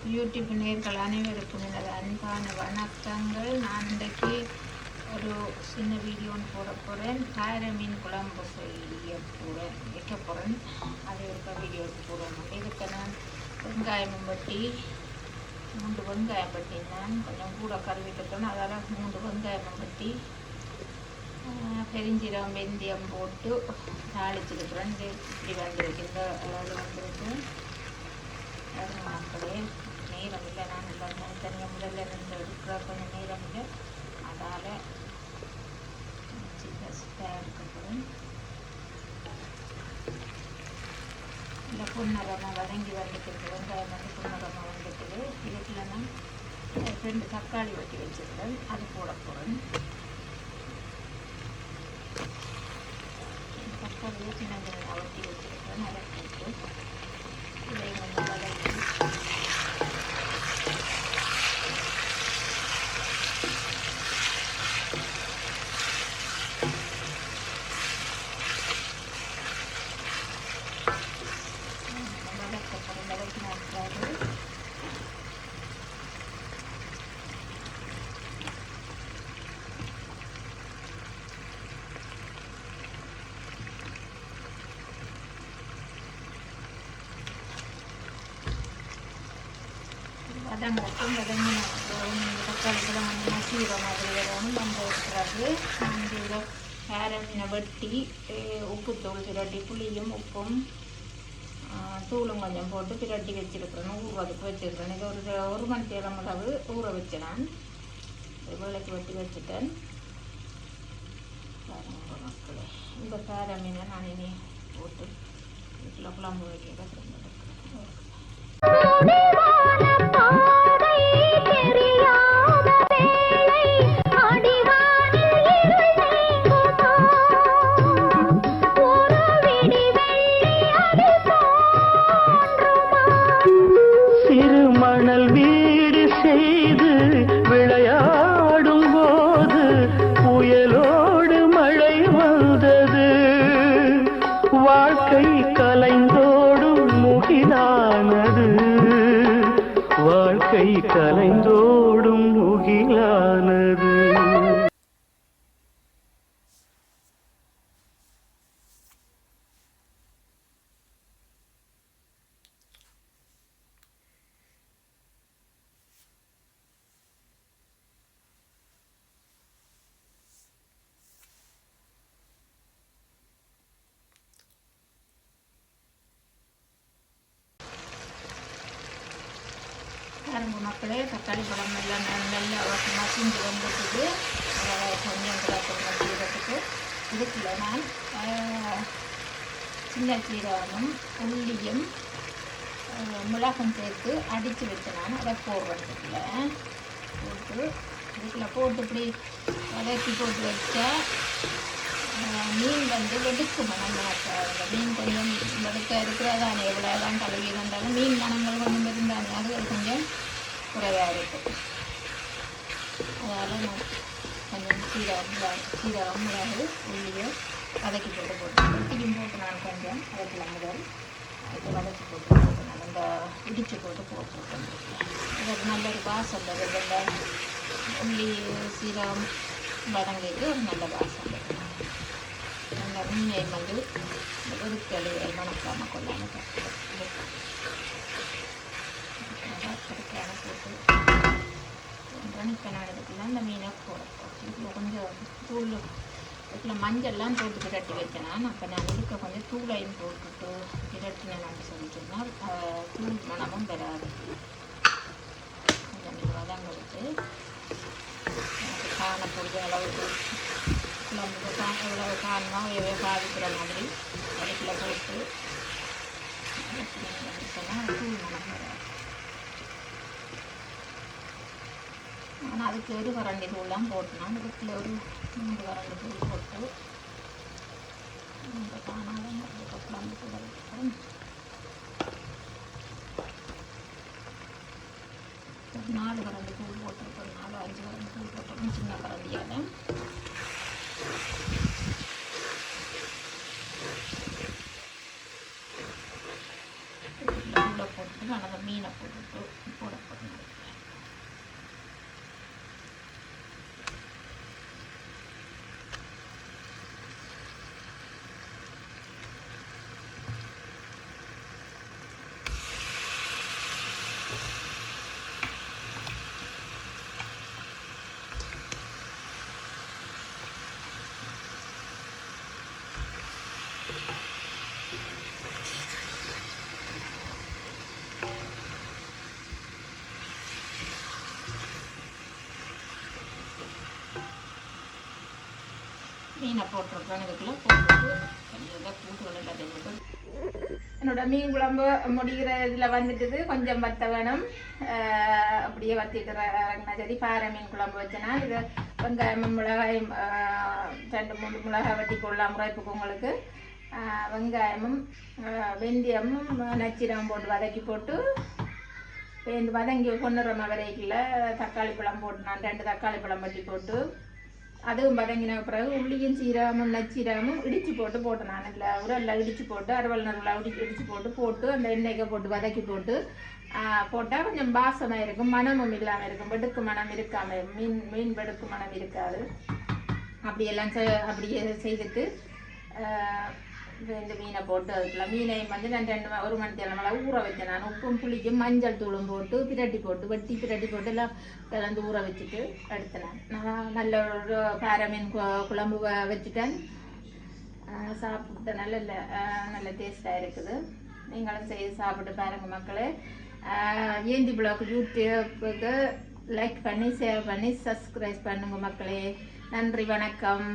YouTube நேர்கள் அனைவருக்கும் எனது அன்பான வணக்கங்கள். நான் இன்றைக்கு ஒரு சின்ன வீடியோ போட போகிறேன். கார மீன் குழம்பு வைக்க போகிறேன். அதை ஒரு வீடியோ போடணும். இதுக்கு நான் வெங்காயம் பட்டி 3 வெங்காயம் பட்டி நான் கொஞ்சம் கூட கருவிட்டுக்கணும். அதால் 3 வெங்காயம் பட்டி பெருஞ்சீரகம் வெந்தயம் போட்டு தாளிச்சிருக்கிறேன். இது இப்படி வந்திருக்கு, இந்த அளவில் வந்திருக்கு. மக்களே நேரம் இல்லை, நான் எல்லாம் தனியாக முதல்ல இருந்து எடுக்கிற கொஞ்சம் நேரம் இல்லை, அதால் சின்ன சிட்டாக எடுக்கப்படும். இல்லை பொன்னரமாக வதங்கி வந்துட்டு வெங்காயம் வந்து பொன்னரமாக வந்துட்டுது. இதுக்குள்ள நான் 2 தக்காளி வெட்டி வச்சுருக்கேன், அது போட போகிறேன். தக்காளியை சின்ன சின்ன வெட்டி வச்சுருக்கேன், அதை போட்டு இதை கொஞ்சம் வதக்கி வதங்கட்டும். வதங்கி தக்காளிக்கெல்லாம் கொஞ்சம் மசீர மாதிரி வரணும். நம்ம இருக்கிறது இதில் வேற மீனை வெட்டி உப்புத்தூள் பிரட்டி புளியும் உப்பும் தூளும் கொஞ்சம் போட்டு பிரட்டி வச்சுருக்கிறேன். ஊறுறதுக்கு வச்சுருக்கிறேன். இது ஒரு மணி நேரம் அளவு ஊற வச்சிடேன். வெள்ளைக்கு வெட்டி வச்சுட்டேன். மக்களே, இந்த பேர மீனை நான் இனி போட்டு வீட்டில் குழம்பு வைக்க மணல் வீடு செய்து விளையாடும் போது புயலோடு மழை வந்தது. வாழ்க்கை கலைந்தோடும் முகிலானது, வாழ்க்கை கலைந்தோடும் முகிலானது. பாருங்க மக்களே, தக்காளி பழம் எல்லாம் நல்லா மசிஞ்சு வந்துட்டுது. கொஞ்சம் மசிக்கிறதுக்கு இதுக்குள்ள நான் சின்ன சீரகமும் உள்ளியும் மிளகும் சேர்த்து அடித்து வச்சு நான் அதை போடுறதுக்குள்ள போட்டு இதுக்குள்ள போட்டு இப்படி வதக்கி போட்டு வச்சா மீன் வந்து வெடுக்குமா. நம்ம அந்த மீன் கொஞ்சம் வெடுக்க இருக்கிறதானே, எவ்வளோதான் கழுவி இருந்தாலும் மீன் மனங்கள் கொஞ்சம் இருந்தானே அது கொஞ்சம் குறைவாக இருக்கும். அதனால் நான் கொஞ்சம் சீரகம் மிளகு உள்ளியோ வதக்கி போட்டு வெட்டியும் போட்டு நான் கொஞ்சம் அதுக்குள்ள முதல் அதுக்கு வதக்கி போட்டு நான் இந்த இடித்து போட்டு போட்டுருக்கேன். அதுக்கு நல்ல ஒரு வாசம் வருது. இந்த உள்ளி சீரகம் வதங்கிட்டு ஒரு நல்ல வாசம் வரும். அந்த மீனை வந்து ஒரு கழுவை மணக்காமல் கொள்ளாமல் போட்டு இப்போ இந்த மீனை போடப்போம். இதில் கொஞ்சம் தூள் இதில் மஞ்சள்லாம் போட்டு பிரட்டி வச்சேன்னா அப்போ நான் இதுக்கு கொஞ்சம் தூளையும் போட்டுட்டு பிரட்டினேன்னு சொல்லிட்டுனா தூள் மனமும் வராது. கொஞ்சம் வதங்க விட்டு காணக்கூடிய அளவுக்கு குழம்புக்கு எவ்வளவு காரணம் பாதிக்கிற மாதிரி அதுக்குள்ள போட்டு சொன்னால் தூள் மனம் வராது. ஆனால் அதுக்கு ஒரு கரண்டி தூள்லாம் போட்டுனா அதுக்குள்ள ஒரு 3 கரண்டி தூள் போட்டு இந்த காணாமல் குழம்பு கூட வைக்கிறேன். 4 கரண்டி தூள் போட்டிருக்கோம். 4-5 கரண்டி தூள் போட்டிருக்கோம் சின்ன கரண்டியால். போட்டு நான் அந்த மீனை போட்டு போட மீனை போட்டிருக்கேன். இதுக்குள்ளே போட்டு கொஞ்சம் கூட்டுகள் எல்லாத்தையும் போட்டு என்னோட மீன் குழம்பு முடிகிற இதில் வந்துட்டுது. கொஞ்சம் வத்த வேணும், அப்படியே வத்திட்டு இறங்கினா சரி. பாறை மீன் குழம்பு வச்சேன்னா இது வெங்காயம் மிளகாயும் 2-3 மிளகாய் வெட்டி போடலாம் முறைப்புக்கு உங்களுக்கு. வெங்காயமும் வெந்தயமும் நச்சீரகம் போட்டு வதக்கி போட்டு இந்த வதங்கி கொண்டுறம வரைக்கில் தக்காளி பழம் போட்டு நான் 2 தக்காளி பழம் வெட்டி போட்டு அதுவும் வதங்கின பிறகு உள்ளியும் சீரகமும் நச்சீரகமும் இடித்து போட்டு நான் இல்லை உரலில் இடித்து போட்டு அறுவல் நறுவலாக இடித்து போட்டு அந்த எண்ணெய்க்கு போட்டு வதக்கி போட்டால் கொஞ்சம் வாசமாக இருக்கும், மனமும் இல்லாமல் இருக்கும். வெடுக்கு மனம் இருக்காமல் மீன் வெடுக்கு மனம் இருக்காது. அப்படியெல்லாம் அப்படியே செய்துட்டு இந்த மீனை போட்டு அதுக்கெல்லாம் மீனையும் வந்து நான் 1 மணி நேரம் ஊற வச்சேன். நான் உப்பும் புளிக்கும் மஞ்சள் தூளும் போட்டு பிரட்டி போட்டு எல்லாம் கலந்து ஊற வச்சுட்டு எடுத்தேன். நான் நல்ல ஒரு பாறை மீன் குழம்பு வச்சுட்டேன். சாப்பிட்டு நல்ல டேஸ்டாக இருக்குது. நீங்களும் செய்து சாப்பிட்டு பாருங்க மக்களே. ஏந்தி பிளாக் யூடியூப்புக்கு லைக் பண்ணி ஷேர் பண்ணி சப்ஸ்கிரைப் பண்ணுங்க மக்களே. நன்றி, வணக்கம்.